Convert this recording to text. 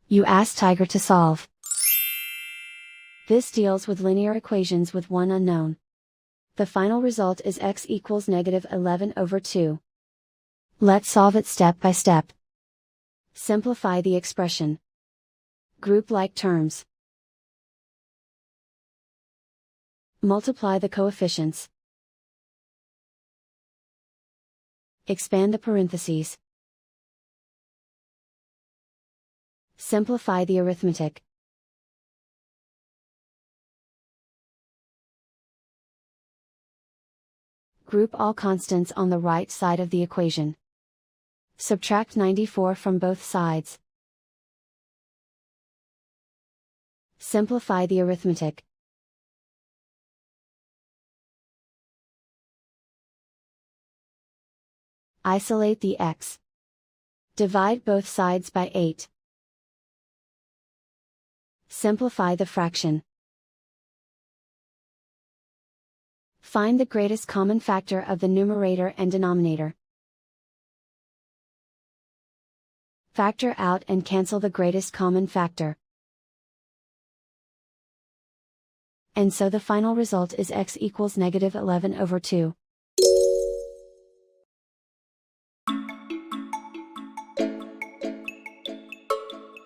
You ask Tiger to solve. This deals with linear equations with one unknown. The final result is x equals -11/2. Let's solve it step by step. Simplify the expression. Group like terms. Multiply the coefficients. Expand the parentheses. Simplify the arithmetic. Group all constants on the right side of the equation. Subtract 94 from both sides. Simplify the arithmetic. Isolate the x. Divide both sides by 8. Simplify the fraction. Find the greatest common factor of the numerator and denominator. Factor out and cancel the greatest common factor. And so the final result is x equals -11/2.